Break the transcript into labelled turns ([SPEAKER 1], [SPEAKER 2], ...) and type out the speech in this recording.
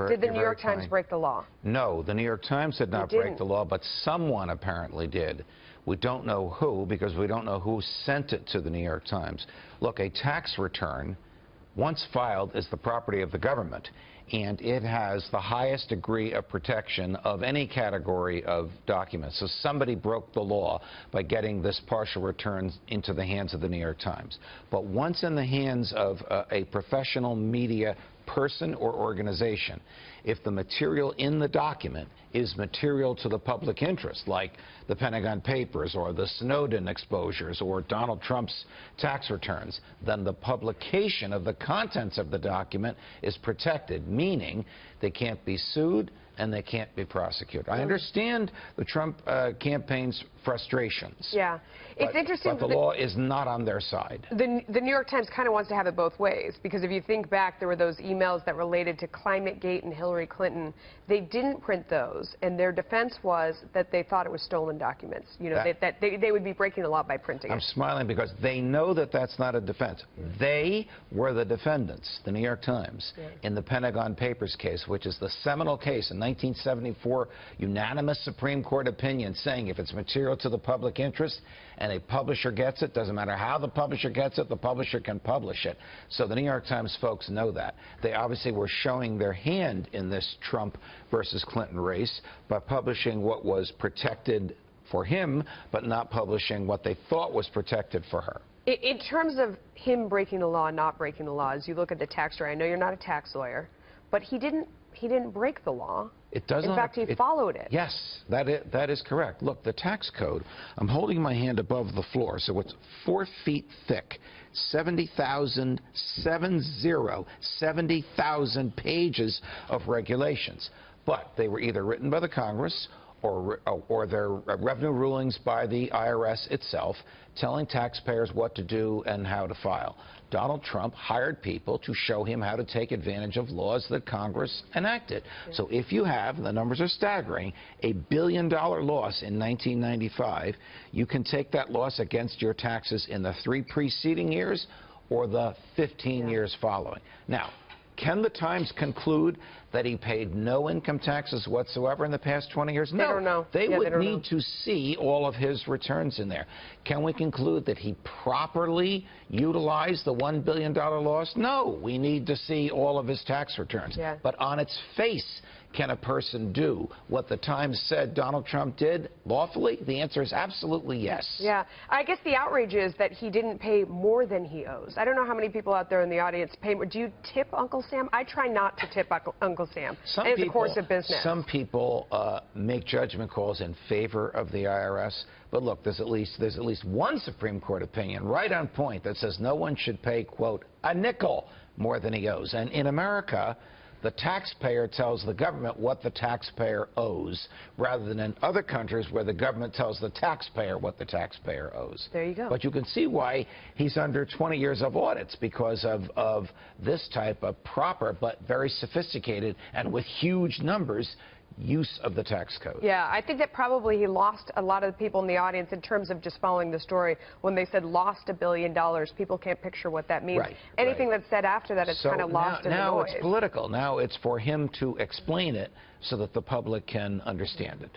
[SPEAKER 1] Did the New York Times break the law?
[SPEAKER 2] No, the New York Times did not break the law, but someone apparently did. We don't know who, because we don't know who sent it to the New York Times. Look, a tax return, once filed, is the property of the government, and it has the highest degree of protection of any category of documents. So somebody broke the law by getting this partial return into the hands of the New York Times. But once in the hands of a professional media person or organization, if the material in the document is material to the public interest, like the Pentagon Papers or the Snowden exposures or Donald Trump's tax returns, then the publication of the contents of the document is protected, meaning they can't be sued and they can't be prosecuted. I understand the Trump campaign's frustrations.
[SPEAKER 1] Yeah. It's interesting.
[SPEAKER 2] But the law is not on their side.
[SPEAKER 1] The New York Times kind of wants to have it both ways, because if you think back, there were those emails that related to ClimateGate and Hillary Clinton. They didn't print those, and their defense was that they thought it was stolen documents. You know, that they would be breaking the law by printing it.
[SPEAKER 2] I'm smiling because they know that that's not a defense. They were the defendants, the New York Times, in the Pentagon Papers case, which is the seminal case in 1974, unanimous Supreme Court opinion saying if it's material to the public interest and a publisher gets it, doesn't matter how the publisher gets it, the publisher can publish it. So the New York Times folks know that. They obviously were showing their hand in this Trump versus Clinton race by publishing what was protected for him, but not publishing what they thought was protected for her.
[SPEAKER 1] In terms of him breaking the law and not breaking the law, as you look at the tax story, I know you're not a tax lawyer, but he didn't break the law.
[SPEAKER 2] It doesn't.
[SPEAKER 1] In fact, he followed it.
[SPEAKER 2] Yes, that is correct. Look, the tax code, I'm holding my hand above the floor, so it's 4 feet thick, 70,000 pages of regulations. But they were either written by the Congress or their revenue rulings by the IRS itself, telling taxpayers what to do and how to file. Donald Trump hired people to show him how to take advantage of laws that Congress enacted. So if you have, the numbers are staggering, $1 billion loss in 1995, you can take that loss against your taxes in the 3 preceding years or the 15 years following. Now, can the Times conclude that he paid no income taxes whatsoever in the past 20 years? No.
[SPEAKER 1] They don't know.
[SPEAKER 2] They would need to see all of his returns in there. Can we conclude that he properly utilized the $1 billion loss? No. We need to see all of his tax returns. But on its face, can a person do what the Times said Donald Trump did lawfully? The answer is absolutely yes.
[SPEAKER 1] Yeah. I guess the outrage is that he didn't pay more than he owes. I don't know how many people out there in the audience pay more. Do you tip Uncle Sam? I try not to tip Uncle Sam. It's a course of business.
[SPEAKER 2] Some people make judgment calls in favor of the IRS. But look, there's at least one Supreme Court opinion right on point that says no one should pay, quote, a nickel more than he owes. And in America, the taxpayer tells the government what the taxpayer owes, rather than in other countries where the government tells the taxpayer what the taxpayer owes.
[SPEAKER 1] There you go.
[SPEAKER 2] But you can see why he's under 20 years of audits, because of this type of proper but very sophisticated and with huge numbers use of the tax code.
[SPEAKER 1] Yeah, I think that probably he lost a lot of the people in the audience in terms of just following the story. When they said lost $1 billion, people can't picture what that means. Anything that's said after that, it's kind of lost in the noise.
[SPEAKER 2] Now it's political. Now it's for him to explain it so that the public can understand it.